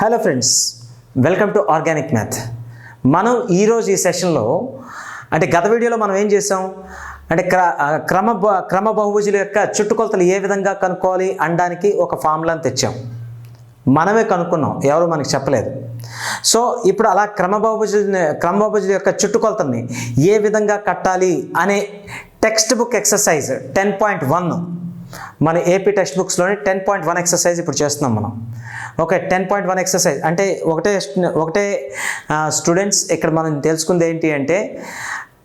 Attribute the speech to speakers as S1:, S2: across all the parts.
S1: Hello friends, welcome to organic math. మనం ఈరోజు ఈ సెషన్లో అంటే గత వీడియోలో మనం ఏం చేసాం అంటే క్రమ బహుభుజుల యొక్క చుట్టుకొలతలు ఏ విధంగా కనుక్కోవాలి అనడానికి ఒక ఫార్ములాని తెచ్చాం. మనమే కనుక్కున్నాం, ఎవరు మనకి చెప్పలేదు. సో ఇప్పుడు అలా క్రమ బహుభుజుల యొక్క చుట్టుకొలతల్ని ఏ విధంగా కట్టాలి అనే టెక్స్ట్ బుక్ ఎక్సర్సైజ్ 10.1 మన ఏపీ టెక్స్ట్ బుక్స్లోని 10.1 ఎక్సర్సైజ్ ఇప్పుడు చేస్తున్నాం మనం. ఓకే, 10.1 ఎక్సర్సైజ్ అంటే ఒకటే స్టూడెంట్స్ ఇక్కడ మనం తెలుసుకుంది ఏంటి అంటే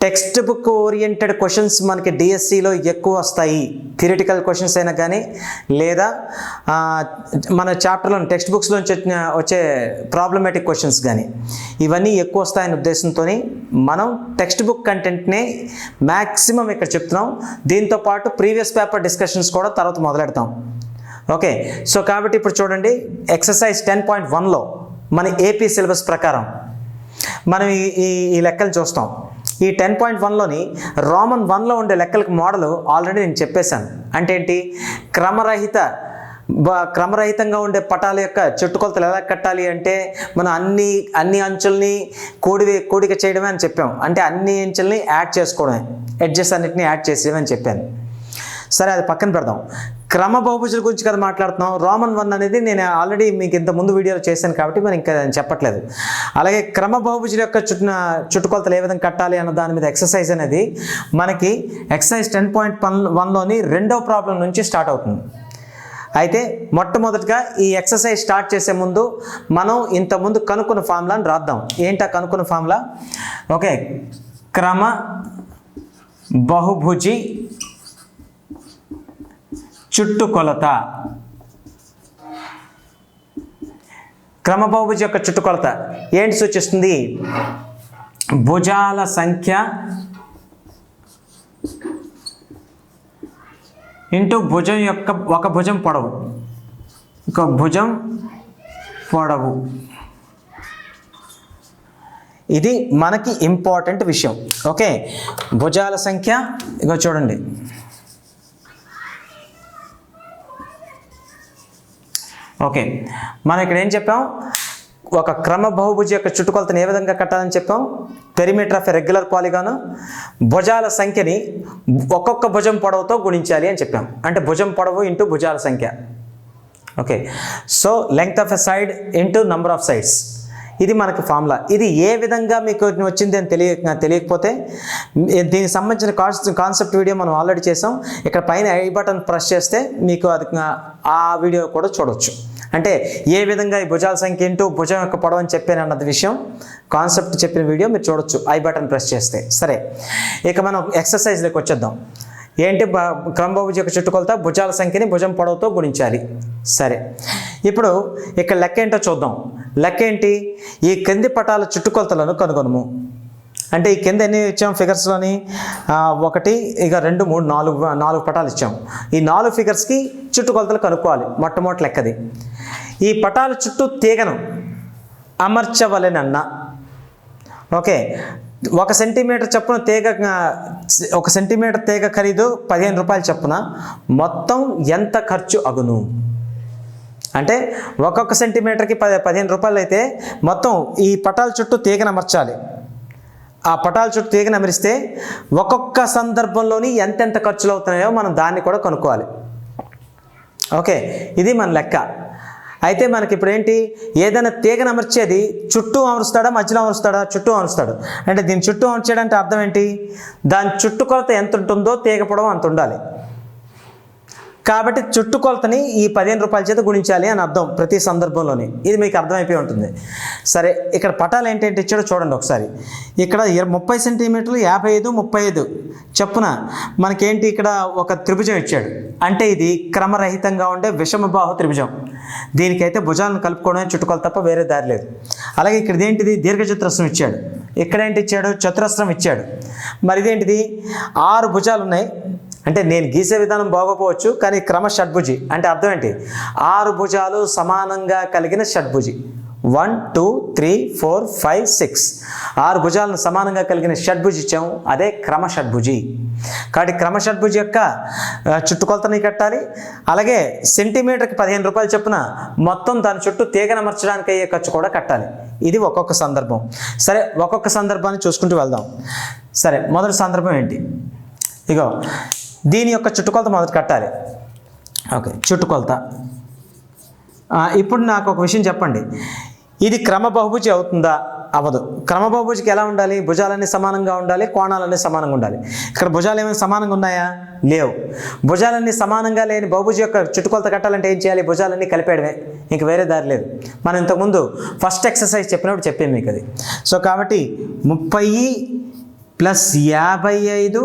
S1: టెక్స్ట్ బుక్ ఓరియంటెడ్ క్వశ్చన్స్ మనకి డిఎస్సిలో ఎక్కువ వస్తాయి. థియరిటికల్ క్వశ్చన్స్ అయినా కానీ లేదా మన చాప్టర్లో టెక్స్ట్ బుక్స్లో వచ్చే ప్రాబ్లమేటిక్ క్వశ్చన్స్ కానీ ఇవన్నీ ఎక్కువ వస్తాయనే ఉద్దేశంతో మనం టెక్స్ట్ బుక్ కంటెంట్ని మ్యాక్సిమం ఇక్కడ చెప్తున్నాం. దీంతోపాటు ప్రీవియస్ పేపర్ డిస్కషన్స్ కూడా తర్వాత మొదలెడతాం. ఓకే, సో కాబట్టి ఇప్పుడు చూడండి, ఎక్సర్సైజ్ 10.1లో మన ఏపీ సిలబస్ ప్రకారం మనం ఈ లెక్కలు చూస్తాం. ఈ 10.1లోని రోమన్ 1లో ఉండే లెక్కలకు మోడల్ ఆల్రెడీ నేను చెప్పేశాను. అంటే ఏంటి, క్రమరహితంగా ఉండే పటాల యొక్క చుట్టుకొలతలు ఎలా కట్టాలి అంటే మనం అన్ని అంచుల్ని కూడిక చేయడమే అని చెప్పాం. అంటే అన్ని అంచుల్ని యాడ్ చేసుకోవడమే, ఎడ్జెస్ అన్నిటిని యాడ్ చేసేయమని అని చెప్పాను. సరే, అది పక్కన పెడదాం. క్రమ బహుభుజుల గురించి కదా మాట్లాడుతున్నాం. రోమన్ 1 అనేది నేను ఆల్రెడీ మీకు ఇంత ముందు వీడియోలో చేశాను కాబట్టి మనం ఇంకా చెప్పట్లేదు. అలాగే క్రమ బహుభుజుల యొక్క చుట్టుకొలతలు ఏ విధంగా కట్టాలి అన్న దాని మీద ఎక్సర్సైజ్ అనేది మనకి ఎక్సర్సైజ్ 10.1లోని రెండో ప్రాబ్లం నుంచి స్టార్ట్ అవుతుంది. అయితే మొట్టమొదటిగా ఈ ఎక్సర్సైజ్ స్టార్ట్ చేసే ముందు మనం ఇంతకుముందు కనుక్కున్న ఫార్ములాని రాద్దాం. ఏంటా కనుక్కున్న ఫార్ములా? ఓకే, క్రమ బహుభుజి చుట్టుకొలత. క్రమ బహుభుజి యొక్క చుట్టుకొలత ఏంటి సూచిస్తుంది? భుజాల సంఖ్య ఇంటూ భుజం యొక్క ఒక భుజం పొడవు, ఒక భుజం పొడవు. ఇది మనకి ఇంపార్టెంట్ విషయం. ఓకే, భుజాల సంఖ్య ఇగో చూడండి. ఓకే, మనం ఇక్కడ ఏం చెప్పాం? ఒక క్రమ బహుభుజి యొక్క చుట్టుకొలతను ఏ విధంగా కట్టాలని చెప్పాం? Perimeter of a regular polygon భుజాల సంఖ్యని ఒక్కొక్క భుజం పొడవుతో గుణించాలి అని చెప్పాం. అంటే భుజం పొడవు ఇంటూ భుజాల సంఖ్య. Okay, so length of a side into number of sides. ఇది మనకి ఫార్ములా. ఇది ఏ విధంగా మీకు వచ్చింది అని తెలియకపోతే దీనికి సంబంధించిన కాన్సెప్ట్ వీడియో మనం ఆల్రెడీ చేసాం. ఇక్కడ పైన ఐ బటన్ ప్రెస్ చేస్తే మీకు అది ఆ వీడియో కూడా చూడవచ్చు. అంటే ఏ విధంగా ఈ భుజాల సంఖ్య ఇంటూ భుజం యొక్క పొడవు అని చెప్పాను అన్నది విషయం కాన్సెప్ట్ చెప్పిన వీడియో మీరు చూడొచ్చు ఐ బటన్ ప్రెస్ చేస్తే. సరే, ఇక మనం ఎక్సర్సైజ్లోకి వచ్చేద్దాం. ఏంటి క్రమ బహుభుజి యొక్క చుట్టుకొలత? భుజాల సంఖ్యని భుజం పొడవుతో గుణించాలి. సరే, ఇప్పుడు ఇక్కడ లెక్క ఏంటో చూద్దాం. లెక్క ఏంటి? ఈ కింది పటాల చుట్టుకొలతలను కనుగొనము. అంటే ఈ కింద ఎన్ని ఇచ్చాం ఫిగర్స్లోని? 1, ఇక 2, 3, 4 పటాలు ఇచ్చాం. ఈ 4 ఫిగర్స్కి చుట్టుకొలతలు కనుక్కోవాలి. మొట్టమొదటి లెక్కది. ఈ పటాల చుట్టూ తీగను అమర్చవలెనన్న. ఓకే, 1 సెంటీమీటర్ చొప్పున తీగ, 1 సెంటీమీటర్ తీగ ఖరీదు 15 రూపాయలు చొప్పున మొత్తం ఎంత ఖర్చు అగును? అంటే ఒక్కొక్క సెంటీమీటర్కి 15 రూపాయలు అయితే మొత్తం ఈ పటాల చుట్టూ తీగను అమర్చాలి. ఆ పటాల చుట్టూ తీగను అమరిస్తే ఒక్కొక్క సందర్భంలోని ఎంతెంత ఖర్చులు అవుతున్నాయో మనం దాన్ని కూడా కనుక్కోవాలి. ఓకే, ఇది మన లెక్క. అయితే మనకి ఇప్పుడు ఏంటి, ఏదైనా తీగను అమర్చేది చుట్టూ అమరుస్తాడా మధ్యలో అమరుస్తాడా? చుట్టూ అమరుస్తాడు. అంటే దీని చుట్టూ అమర్చేయడంటే అర్థం ఏంటి? దాని చుట్టుకొలత ఎంత ఉంటుందో తీగ పొడవు అంత ఉండాలి. కాబట్టి చుట్టుకొలతని ఈ 15 రూపాయల చేత గుణించాలి అని అర్థం ప్రతి సందర్భంలోని. ఇది మీకు అర్థమైపోయి ఉంటుంది. సరే, ఇక్కడ పటాలు ఏంటంటే ఇచ్చాడో చూడండి ఒకసారి. ఇక్కడ 30 సెంటీమీటర్లు 55, 35 చొప్పున మనకేంటి ఇక్కడ ఒక త్రిభుజం ఇచ్చాడు. అంటే ఇది క్రమరహితంగా ఉండే విషమబాహు త్రిభుజం. దీనికైతే భుజాలను కలుపుకోవడమే చుట్టుకొలత తప్ప వేరే దారి లేదు. అలాగే ఇక్కడ ఏంటిది? దీర్ఘచతురస్రం ఇచ్చాడు. ఇక్కడ ఏంటి ఇచ్చాడు? చతురస్రం ఇచ్చాడు. మరి ఇదేంటిది? 6 భుజాలు ఉన్నాయి. అంటే నేను గీసే విధానం బాగోపోవచ్చు, కానీ క్రమ షడ్భుజి అంటే అర్థం ఏంటి? 6 భుజాలు సమానంగా కలిగిన షడ్భుజి. 1 2 3 4 5 6 6 భుజాలను సమానంగా కలిగిన షడ్భుజి ఇచ్చాము, అదే క్రమ షడ్భుజి. కాబట్టి క్రమ షడ్భుజి యొక్క చుట్టుకొలతని కట్టాలి. అలాగే సెంటీమీటర్కి 15 రూపాయలు చొప్పున మొత్తం దాని చుట్టూ తీగనమర్చడానికి అయ్యే ఖర్చు కూడా కట్టాలి. ఇది ఒక్కొక్క సందర్భం. సరే, ఒక్కొక్క సందర్భాన్ని చూసుకుంటూ వెళ్దాం. సరే, మొదటి సందర్భం ఏంటి? ఇగో దీని యొక్క చుట్టుకొలత మొదట కట్టాలి. ఓకే, చుట్టుకొలత. ఇప్పుడు నాకు ఒక విషయం చెప్పండి, ఇది క్రమ బహుభుజి అవుతుందా? అవ్వదు. క్రమ బహుభుజికి ఎలా ఉండాలి? భుజాలన్నీ సమానంగా ఉండాలి, కోణాలన్నీ సమానంగా ఉండాలి. ఇక్కడ భుజాలు ఏమైనా సమానంగా ఉన్నాయా? లేవు. భుజాలన్నీ సమానంగా లేని బహుభుజి యొక్క చుట్టుకొలత కట్టాలంటే ఏం చేయాలి? భుజాలన్నీ కలిపేయడమే, ఇంక వేరే దారి లేదు. మనం ఇంతకుముందు ఫస్ట్ ఎక్సర్సైజ్ చెప్పినప్పుడు చెప్పాను మీకు అది. సో కాబట్టి 30 + 55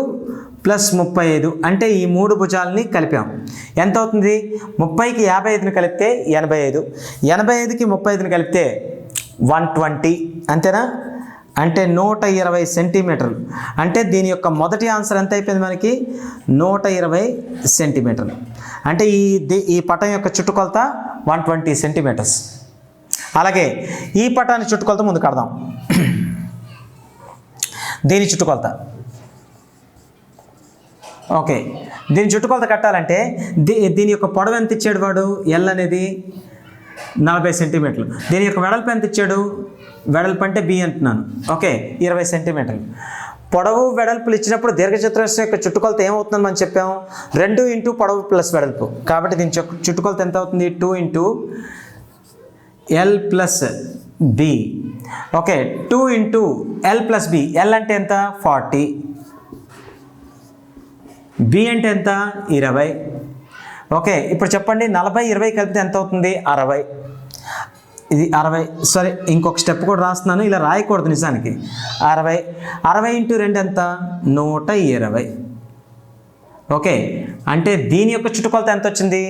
S1: + 35 అంటే ఈ 3 భుజాలని కలిపాం. ఎంత అవుతుంది? 30కి 55ని కలిపితే 85, 85కి 35ని కలిపితే 120, అంతేనా? అంటే 120 సెంటీమీటర్లు. అంటే దీని యొక్క మొదటి ఆన్సర్ ఎంత అయిపోయింది మనకి? 120 సెంటీమీటర్లు. అంటే ఈ పటం యొక్క చుట్టుకొలత 120 సెంటీమీటర్స్. అలాగే ఈ పటాన్ని చుట్టుకొలత ముందు కడదాం. దీని చుట్టుకొలత. ఓకే, దీని చుట్టుకొలత కట్టాలంటే దీని యొక్క పొడవు ఎంత ఇచ్చాడు వాడు? ఎల్ అనేది 40 సెంటీమీటర్లు. దీని యొక్క వెడల్పు ఎంత ఇచ్చాడు? వెడల్పు అంటే బి అంటున్నాను. ఓకే, 20 సెంటీమీటర్లు. పొడవు వెడల్పులు ఇచ్చినప్పుడు దీర్ఘచతురస్రం యొక్క చుట్టుకొలత ఏమవుతుందని మనం చెప్పాము? 2 × పొడవు + వెడల్పు. కాబట్టి దీని చుట్టుకొలత ఎంత అవుతుంది? 2 × L + B. Okay, 2 × L + B. L అంటే ఎంత? 40. B అంటే ఎంత? 20. ఓకే, ఇప్పుడు చెప్పండి, 40 20 కలిపితే ఎంత అవుతుంది? 60. ఇది 60. సరే, ఇంకొక స్టెప్ కూడా రాస్తున్నాను, ఇలా రాయకూడదు నిజానికి. 60 × 2 ఎంత? 120. ఓకే, అంటే దీని యొక్క చుట్టుకొలత ఎంత వచ్చింది?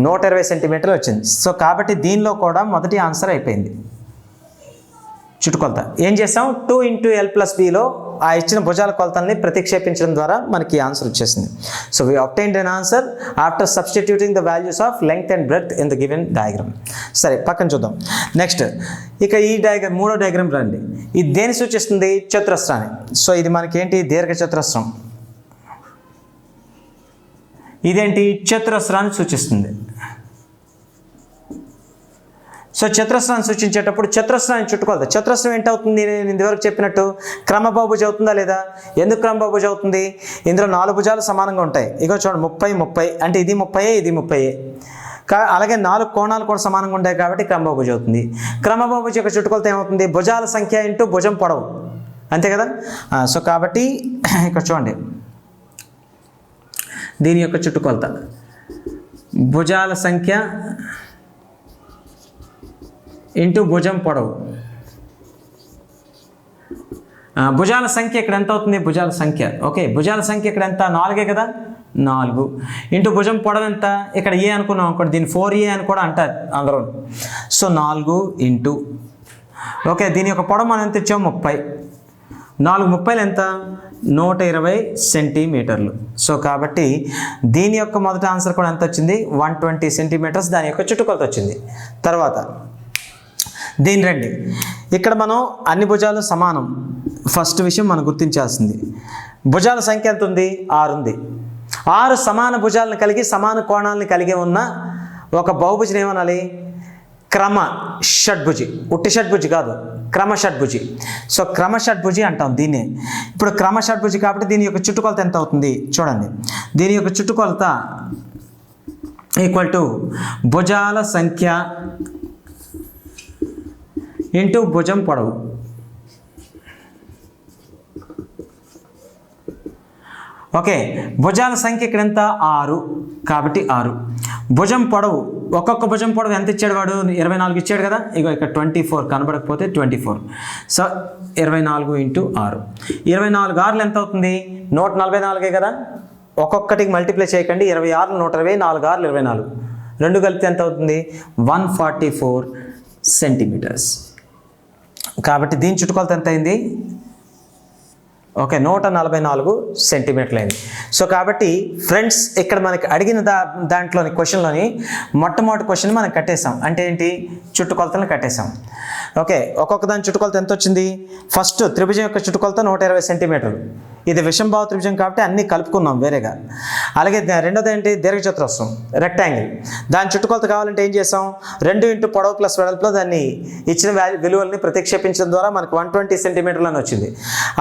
S1: 120 సెంటీమీటర్లు వచ్చింది. సో కాబట్టి దీనిలో కూడా మొదటి ఆన్సర్ అయిపోయింది. చుట్టుకొలత ఏం చేసాం? 2 × L + Bలో ఆ ఇచ్చిన భుజాల కొలతల్ని ప్రతిక్షేపించడం ద్వారా మనకి ఆన్సర్ వచ్చేసింది. So we obtained an answer after substituting the values of length and breadth in the given diagram. సరే, పక్కన చూద్దాం. నెక్స్ట్, ఇక ఈ డయాగ్రామ్, మూడో డయాగ్రామ్ రండి. ఇది దేని సూచిస్తుంది? చతురస్రాన్ని. సో ఇది మనకేంటి? దీర్ఘ చతురస్రం. ఇదేంటి? చతురస్రాన్ని సూచిస్తుంది. సో చతురస్రాన్ని సూచించేటప్పుడు చతురస్రాన్ని చుట్టుకొలత. చతురస్రం ఏంటవుతుంది? నేను ఇంతవరకు చెప్పినట్టు క్రమ బహుభుజి అవుతుందా లేదా? ఎందుకు క్రమ బహుభుజి అవుతుంది? ఇందులో 4 భుజాలు సమానంగా ఉంటాయి. ఇగో చూడండి, 30 30 అంటే ఇది 30 ఇది 30. అలాగే 4 కోణాలు కూడా సమానంగా ఉంటాయి కాబట్టి క్రమ బహుభుజి అవుతుంది. క్రమ బహుభుజి యొక్క చుట్టుకొలత ఏమవుతుంది? భుజాల సంఖ్య × భుజం పొడవు, అంతే కదా? సో కాబట్టి ఇక్కడ చూడండి, దీని యొక్క చుట్టుకొలత భుజాల సంఖ్య × భుజం పొడవు. భుజాల సంఖ్య ఇక్కడ ఎంత అవుతుంది? భుజాల సంఖ్య. ఓకే, భుజాల సంఖ్య ఇక్కడ ఎంత? 4 కదా? 4 × భుజం పొడవు ఎంత? ఇక్కడ ఏ అనుకున్నాం అనుకోండి, దీన్ని 4A అని కూడా అంటారు అందరూ. సో 4 × ఓకే, దీని యొక్క పొడవు మనం ఎంత ఇచ్చాము? 30. 4 30 ఎంత? 120 సెంటీమీటర్లు. సో కాబట్టి దీని యొక్క మొదటి ఆన్సర్ కూడా ఎంత వచ్చింది? 120 సెంటీమీటర్స్ దాని యొక్క చుట్టుకొలత వచ్చింది. తర్వాత దీని రండి, ఇక్కడ మనం అన్ని భుజాలు సమానం. ఫస్ట్ విషయం మనం గుర్తించాల్సింది, భుజాల సంఖ్య ఎంత ఉంది? 6 ఉంది. 6 సమాన భుజాలను కలిగి సమాన కోణాలను కలిగి ఉన్న ఒక బహుభుజిని ఏమనాలి? క్రమ షడ్భుజి. ఉట్టి షడ్భుజి కాదు, క్రమ షడ్భుజి. సో క్రమ షడ్భుజి అంటాం దీన్ని. ఇప్పుడు క్రమ షడ్భుజి కాబట్టి దీని యొక్క చుట్టుకొలత ఎంత అవుతుంది? చూడండి, దీని యొక్క చుట్టుకొలత ఈక్వల్ టు భుజాల సంఖ్య × భుజం పొడవు. ఓకే, భుజాల సంఖ్య ఇక్కడ ఎంత? 6 కాబట్టి 6. భుజం పొడవు, ఒక్కొక్క భుజం పొడవు ఎంత ఇచ్చాడు వాడు? 24 ఇచ్చాడు కదా? ఇగో ఇక్కడ 24 కనబడకపోతే 24. సో 24 × 6. 24 6 ఎంత అవుతుంది? 144 కదా? ఒక్కొక్కటికి మల్టిప్లై చేయకండి. 26 120, 4 6 24, 2 కలిపితే ఎంత అవుతుంది? 144 సెంటీమీటర్స్. కాబట్టి దీని చుట్టుకొలత ఎంత అయింది? ఓకే, 144 సెంటీమీటర్లు అయింది. సో కాబట్టి ఫ్రెండ్స్, ఇక్కడ మనకి అడిగిన దాంట్లోని క్వశ్చన్లోని మొట్టమొదటి క్వశ్చన్ మనం కట్టేసాం. అంటే ఏంటి? చుట్టుకొలతలను కట్టేసాం. ఓకే, ఒక్కొక్క దాని చుట్టుకొలత ఎంత వచ్చింది? ఫస్ట్ త్రిభుజం యొక్క చుట్టుకొలత 120 సెంటీమీటర్లు. ఇది విషంభావ త్రిభుజం కాబట్టి అన్నీ కలుపుకున్నాం వేరేగా. అలాగే రెండోది ఏంటి? దీర్ఘచతురస్రం, రెక్టాంగిల్. దాని చుట్టుకొలత కావాలంటే ఏం చేసాం? 2 ఇంటూ పొడవు ప్లస్ వెడల్పులో దాన్ని ఇచ్చిన విలువల్ని ప్రతిక్షేపించడం ద్వారా మనకు 120 సెంటీమీటర్లు అని వచ్చింది.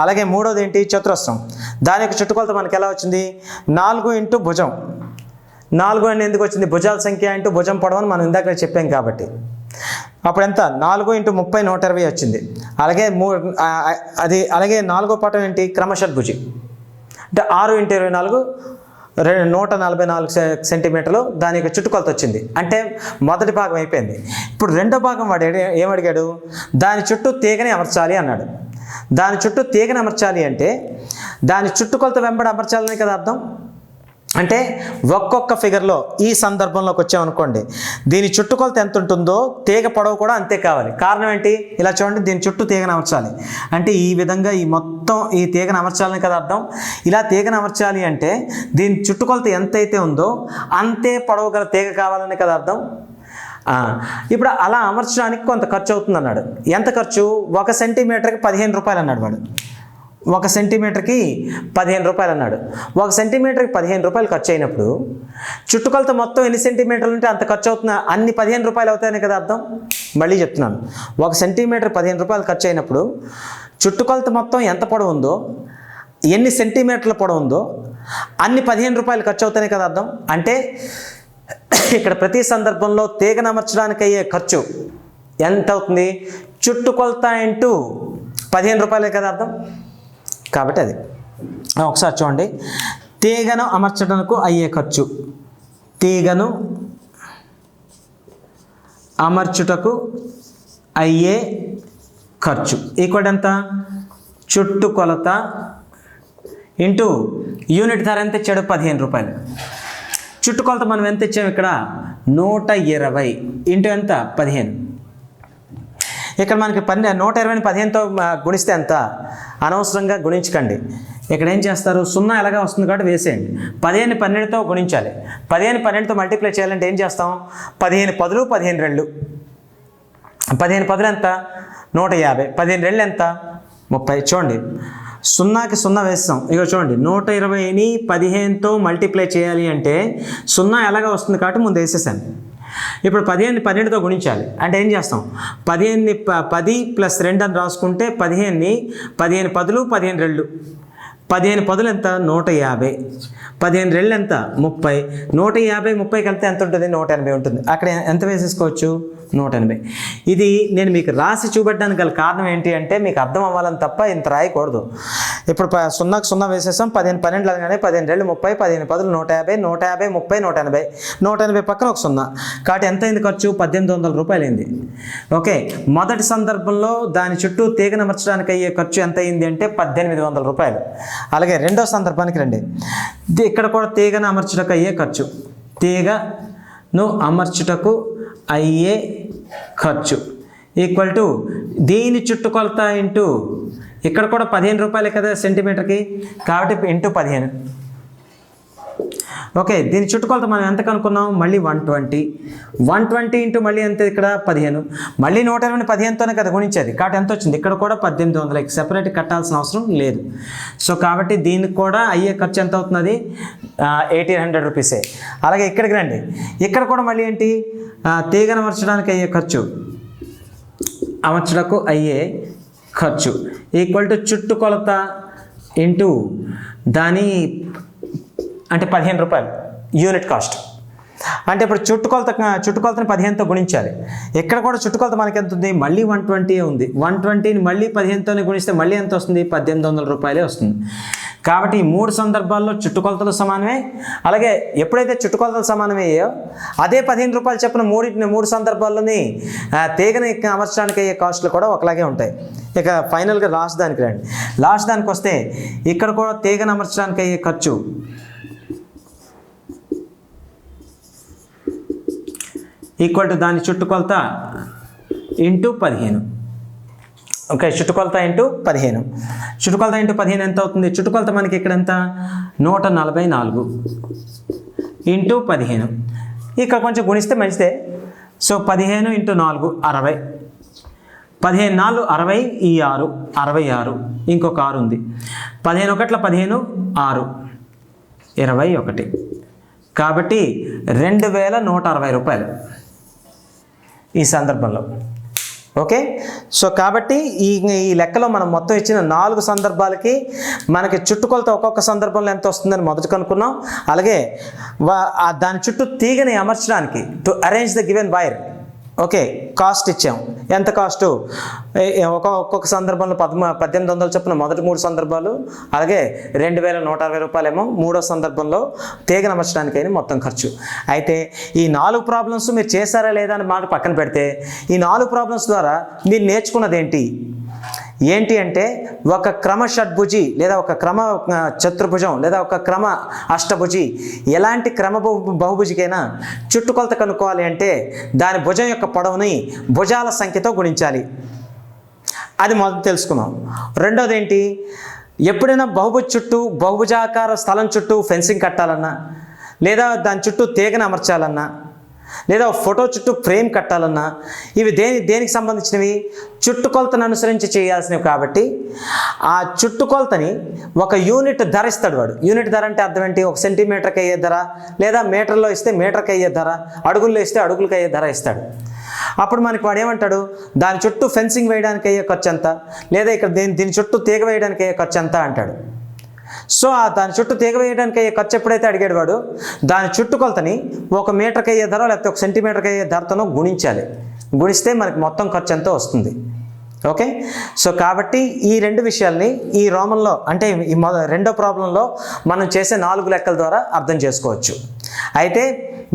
S1: అలాగే మూడోది ఏంటి? చతురస్రం. దాని యొక్క చుట్టుకొలత మనకి ఎలా వచ్చింది? 4 ఇంటూ భుజం. 4 అని ఎందుకు వచ్చింది? భుజాల సంఖ్య ఇంటూ భుజం పొడవు అని మనం ఇందాక చెప్పాం కాబట్టి. అప్పుడు ఎంత? 4 ఇంటూ 30 120 వచ్చింది. అలాగే అలాగే 4వ పాఠం ఏంటి? క్రమషడ్భుజి. అంటే 6 ఇంటూ 24 144 సెంటీమీటర్లు దాని యొక్క చుట్టుకొలత వచ్చింది. అంటే మొదటి భాగం అయిపోయింది. ఇప్పుడు రెండో భాగం వాడు ఏమడిగాడు? దాని చుట్టూ తీగని అమర్చాలి అన్నాడు. దాని చుట్టూ తీగని అమర్చాలి అంటే దాని చుట్టుకొలత వెంబడి అమర్చాలని కదా అర్థం. అంటే ఒక్కొక్క ఫిగర్లో ఈ సందర్భంలోకి వచ్చామనుకోండి, దీని చుట్టుకొలత ఎంత ఉంటుందో తీగ పొడవు కూడా అంతే కావాలి. కారణం ఏంటి? ఇలా చూడండి, దీని చుట్టూ తీగను అమర్చాలి అంటే ఈ విధంగా ఈ మొత్తం ఈ తీగను అమర్చాలని కదా అర్థం. ఇలా తీగను అమర్చాలి అంటే దీని చుట్టుకొలత ఎంతైతే ఉందో అంతే పొడవు గల తీగ కావాలని కదా అర్థం. ఇప్పుడు అలా అమర్చడానికి కొంత ఖర్చు అవుతుంది అన్నాడు. ఎంత ఖర్చు? 1 సెంటీమీటర్కి 15 రూపాయలు అన్నాడు వాడు. 1 సెంటీమీటర్కి 15 రూపాయలు అన్నాడు. 1 సెంటీమీటర్కి 15 రూపాయలు ఖర్చు అయినప్పుడు చుట్టుకొలత మొత్తం ఎన్ని సెంటీమీటర్లు ఉంటే అంత ఖర్చు అవుతున్నా అన్ని 15 రూపాయలు అవుతాయని కదా అర్థం. మళ్ళీ చెప్తున్నాను, 1 సెంటీమీటర్ 15 రూపాయలు ఖర్చు అయినప్పుడు చుట్టుకొలత మొత్తం ఎంత పొడవు ఉందో, ఎన్ని సెంటీమీటర్ల పొడవు ఉందో అన్ని 15 రూపాయలు ఖర్చు అవుతాయని కదా అర్థం. అంటే ఇక్కడ ప్రతి సందర్భంలో తీగను అమర్చడానికి అయ్యే ఖర్చు ఎంత అవుతుంది? చుట్టుకొలత ఇంటూ 15 రూపాయలే కదా అర్థం. కాబట్టి అది ఒకసారి చూడండి. తీగను అమర్చడానికి అయ్యే ఖర్చు, తీగను అమర్చుటకు అయ్యే ఖర్చు ఈక్వల్ ఎంత? చుట్టుకొలత ఇంటూ యూనిట్ ధర ఎంత ఇచ్చాడు? 15 రూపాయలు. చుట్టుకొలత మనం ఎంత ఇచ్చాము ఇక్కడ? 120 ఇంటూ ఎంత? 15. ఇక్కడ మనకి 120ని 15తో గుణిస్తే ఎంత? అనవసరంగా గుణించకండి. ఇక్కడ ఏం చేస్తారు? 0 ఎలాగా వస్తుంది కాబట్టి వేసేయండి. 15ని 12తో గుణించాలి. 15ని 12తో మల్టిప్లై చేయాలంటే ఏం చేస్తాం? 15 పదులు 15 రెళ్ళు. 15 పదులు ఎంత? 150. 15 రెళ్ళు ఎంత? 30. చూడండి, 0కి 0 వేస్తాం. ఇక చూడండి, 120ని 15తో మల్టిప్లై చేయాలి అంటే 0 ఎలాగా వస్తుంది కాబట్టి ముందు వేసేసాను. ఇప్పుడు 15ని 12తో గుణించాలి అంటే ఏం చేస్తాం? 15ని 10 ప్లస్ 2 అని రాసుకుంటే 15ని 15 పదులు 15 రెళ్ళు. 15 పదులు ఎంత? 150. 15 రెళ్ళు ఎంత? 30. 150 30 కలిపితే ఎంత ఉంటుంది? 180 ఉంటుంది. అక్కడ ఎంత వేసేసుకోవచ్చు? 180. ఇది నేను మీకు రాసి చూపెట్టడానికి గల కారణం ఏంటి అంటే మీకు అర్థం అవ్వాలని తప్ప ఇంత రాయకూడదు. ఇప్పుడు 0కి 0 వేసేసాం. 15 12 అనగానే 15 రెళ్ళు 30, 15 పదులు 150, 150 30 180. 180 పక్కన ఒక 0 కాబట్టి ఎంత అయింది ఖర్చు? 1800 రూపాయలు అయింది. ఓకే, మొదటి సందర్భంలో దాని చుట్టూ తీగను అమర్చడానికి అయ్యే ఖర్చు ఎంత అయింది అంటే 1800 రూపాయలు. అలాగే రెండో సందర్భానికి రండి. ఇక్కడ కూడా తీగను అమర్చుటకు అయ్యే ఖర్చు, తీగను అమర్చుటకు అయ్యే ఖర్చు ఈక్వల్ టు దీని చుట్టుకొలత ఇంటూ ఇక్కడ కూడా 15 రూపాయలే కదా సెంటీమీటర్కి కాబట్టి ఇంటూ 15. ఓకే, దీని చుట్టుకొలత మనం ఎంత కనుక్కున్నాం? మళ్ళీ 120 ఇంటూ మళ్ళీ ఎంత? ఇక్కడ 15. మళ్ళీ 120 15తోనే కదా గుణించేది కాబట్టి ఎంత వచ్చింది? ఇక్కడ కూడా 1800. సెపరేట్ కట్టాల్సిన అవసరం లేదు. సో కాబట్టి దీనికి కూడా అయ్యే ఖర్చు ఎంత అవుతుంది? 1800 రూపీసే. అలాగే ఇక్కడికి రండి. ఇక్కడ కూడా మళ్ళీ ఏంటి? తీగను అమర్చడానికి అయ్యే ఖర్చు, అమర్చడానికి అయ్యే ఖర్చు ఈక్వల్ టు చుట్టుకొలత ఇంటూ దాని అంటే 15 రూపాయలు యూనిట్ కాస్ట్. అంటే ఇప్పుడు చుట్టుకొలతని 15తో గుణించాలి. ఇక్కడ కూడా చుట్టుకొలత మనకి ఎంత ఉంది? మళ్ళీ 120 ఉంది. 120ని మళ్ళీ 15తోనే గుణిస్తే మళ్ళీ ఎంత వస్తుంది? 1800 రూపాయలే వస్తుంది. కాబట్టి ఈ 3 సందర్భాల్లో చుట్టుకొలతలు సమానమే. అలాగే ఎప్పుడైతే చుట్టుకొలతలు సమానమయ్యాయో అదే 15 రూపాయలు చెప్పిన 3 సందర్భాల్లోని తీగని అమర్చడానికి అయ్యే కాస్టులు కూడా ఒకలాగే ఉంటాయి. ఇక ఫైనల్గా లాస్ట్ దానికి రండి. లాస్ట్ దానికి వస్తే ఇక్కడ కూడా తీగని అమర్చడానికి అయ్యే ఖర్చు ఈక్వల్ టు దాని చుట్టుకొలత ఇంటూ 15. ఓకే, చుట్టుకొలత ఇంటూ 15. చుట్టుకొలత ఇంటూ 15 ఎంత అవుతుంది? చుట్టుకొలత మనకి ఇక్కడ ఎంత? 144 ఇంటూ 15. ఇక్కడ కొంచెం గుణిస్తే మంచిదే. So 15 into 4 60. 15 4 60, ఈ 6 66, ఇంకొక 6 ఉంది. 15 1 15, 6 21, కాబట్టి 2160 రూపాయలు ఈ సందర్భంలో. ఓకే, సో కాబట్టి ఈ లెక్కలో మనం మొత్తం ఇచ్చిన 4 సందర్భాలకి మనకి చుట్టుకొలత ఒక్కొక్క సందర్భంలో ఎంత వస్తుందని మొదట కనుక్కున్నాం. అలాగే దాని చుట్టూ తీగని అమర్చడానికి to arrange the given wire, okay, cost ఇచ్చాం. ఎంత కాస్టు? ఒక్కొక్క సందర్భంలో 1800 చొప్పున మొదటి 3 సందర్భాలు, అలాగే 2160 రూపాయలేమో మూడో సందర్భంలో తీగను అమర్చడానికైనా మొత్తం ఖర్చు. అయితే ఈ 4 ప్రాబ్లమ్స్ మీరు చేశారా లేదా అని మాట పక్కన పెడితే, ఈ 4 ప్రాబ్లమ్స్ ద్వారా మీరు నేర్చుకున్నది ఏంటి అంటే, ఒక క్రమ షడ్భుజి లేదా ఒక క్రమ చతుర్భుజం లేదా ఒక క్రమ అష్టభుజి, ఎలాంటి క్రమ బహుభుజికైనా చుట్టుకొలత కనుక్కోవాలి అంటే దాని భుజం యొక్క పొడవుని భుజాల సంఖ్యతో గుణించాలి. అది మొదట తెలుసుకున్నాం. రెండోది ఏంటి, ఎప్పుడైనా బహుభుజాకార స్థలం చుట్టూ ఫెన్సింగ్ కట్టాలన్నా, లేదా దాని చుట్టూ తీగను అమర్చాలన్నా, లేదా ఫోటో చుట్టూ ఫ్రేమ్ కట్టాలన్నా, ఇవి దేనికి సంబంధించినవి? చుట్టుకొలతను అనుసరించి చేయాల్సినవి. కాబట్టి ఆ చుట్టుకొలతని ఒక యూనిట్ ధర ఇస్తాడు వాడు. యూనిట్ ధర అంటే అర్థం ఏంటి? 1 సెంటీమీటర్కి అయ్యే ధర, లేదా మీటర్లో ఇస్తే మీటర్కి అయ్యే ధర, అడుగుల్లో ఇస్తే అడుగులకి అయ్యే ధర ఇస్తాడు. అప్పుడు మనకి వాడు ఏమంటాడు, దాని చుట్టూ ఫెన్సింగ్ వేయడానికి అయ్యే ఖర్చు ఎంత, లేదా ఇక్కడ దీని చుట్టూ తీగ వేయడానికి అయ్యే ఖర్చు ఎంత అంటాడు. సో దాని చుట్టూ తీగ వేయడానికి అయ్యే ఖర్చు ఎప్పుడైతే అడిగాడు వాడు, దాని చుట్టుకొలతని 1 మీటర్కి అయ్యే ధర లేకపోతే 1 సెంటీమీటర్కి అయ్యే ధరతోనో గుణించాలి. గుణిస్తే మనకి మొత్తం ఖర్చు ఎంతో వస్తుంది. ఓకే, సో కాబట్టి ఈ 2 విషయాల్ని ఈ రోమంలో అంటే ఈ రెండో ప్రాబ్లంలో మనం చేసే 4 లెక్కల ద్వారా అర్థం చేసుకోవచ్చు. అయితే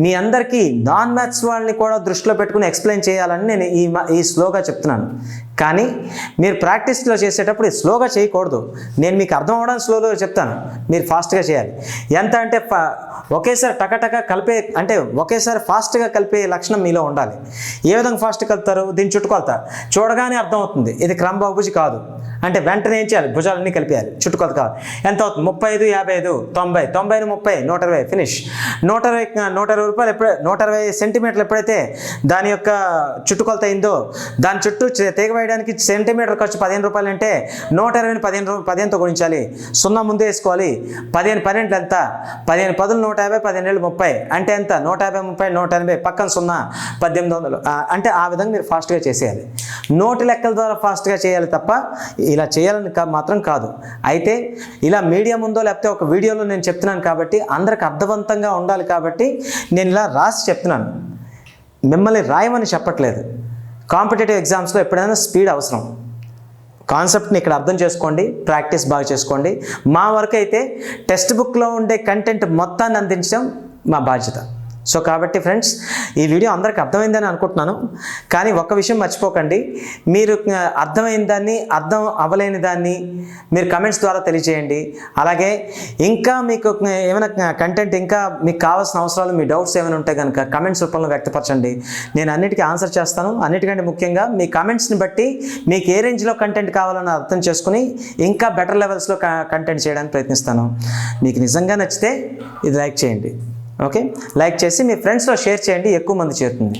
S1: మీ అందరికీ నాన్ మ్యాథ్స్ వాళ్ళని కూడా దృష్టిలో పెట్టుకుని ఎక్స్ప్లెయిన్ చేయాలని నేను ఈ స్లోగా చెప్తున్నాను. కానీ మీరు ప్రాక్టీస్లో చేసేటప్పుడు స్లోగా చేయకూడదు. నేను మీకు అర్థం అవ్వడానికి స్లోగా చెప్తాను, మీరు ఫాస్ట్గా చేయాలి. ఎంత అంటే ఒకేసారి టకటక కలిపే, అంటే ఒకేసారి ఫాస్ట్గా కలిపే లక్షణం మీలో ఉండాలి. ఏ విధంగా ఫాస్ట్ కలుపుతారు? దీన్ని చుట్టుకొలత చూడగానే అర్థమవుతుంది ఇది క్రమ బహుభుజి కాదు అంటే వెంటనే ఏం చేయాలి? భుజాలన్నీ కలిపేయాలి. చుట్టుకొలత కాదు. ఎంత అవుతుంది? 35, 55, 90, 90, 30, 120, ఫినిష్. 120 రూపాయలు 120 సెంటీమీటర్లు ఎప్పుడైతే దాని యొక్క చుట్టుకొలత అయిందో, దాని చుట్టూ తీగ వేయడానికి సెంటీమీటర్ ఖర్చు 15 రూపాయలు అంటే 120ని 15తో గుణించాలి. 0 ముందే వేసుకోవాలి. 15 12 ఎంత? 15 10 150, 15 30 అంటే ఎంత? 150, 30, 180, పక్కన 0, 1800. అంటే ఆ విధంగా మీరు ఫాస్ట్గా చేసేయాలి. నోటి లెక్కల ద్వారా ఫాస్ట్గా చేయాలి తప్ప ఇలా చేయాలని మాత్రం కాదు. అయితే ఇలా మీడియా ముందో లేకపోతే ఒక వీడియోలో నేను చెప్తున్నాను కాబట్టి అందరికి అర్థవంతంగా ఉండాలి కాబట్టి నేను ఇలా రాసి చెప్తున్నాను. మిమ్మల్ని రాయమని చెప్పట్లేదు. కాంపిటేటివ్ ఎగ్జామ్స్లో ఎప్పుడైనా స్పీడ్ అవసరం. కాన్సెప్ట్ని ఇక్కడ అర్థం చేసుకోండి, ప్రాక్టీస్ బాగా చేసుకోండి. మా వరకు అయితే టెక్స్ట్ బుక్లో ఉండే కంటెంట్ మొత్తాన్ని అందించడం మా బాధ్యత. సో కాబట్టి ఫ్రెండ్స్, ఈ వీడియో అందరికి అర్థమైందని అనుకుంటున్నాను. కానీ ఒక్క విషయం మర్చిపోకండి, మీరు అర్థమైన దాన్ని, అర్థం అవ్వలేని దాన్ని మీరు కమెంట్స్ ద్వారా తెలియజేయండి. అలాగే ఇంకా మీకు ఏమైనా కంటెంట్, ఇంకా మీకు కావాల్సిన అవసరాలు, మీ డౌట్స్ ఏమైనా ఉంటే కనుక కమెంట్స్ రూపంలో వ్యక్తపరచండి. నేను అన్నిటికీ ఆన్సర్ చేస్తాను. అన్నిటికంటే ముఖ్యంగా మీ కమెంట్స్ని బట్టి మీకు ఏ రేంజ్లో కంటెంట్ కావాలని అర్థం చేసుకుని ఇంకా బెటర్ లెవెల్స్లో కంటెంట్ చేయడానికి ప్రయత్నిస్తాను. మీకు నిజంగా నచ్చితే ఇది లైక్ చేయండి. ఓకే, లైక్ చేసి మీ ఫ్రెండ్స్లో షేర్ చేయండి, ఎక్కువ మంది చేరుతుంది.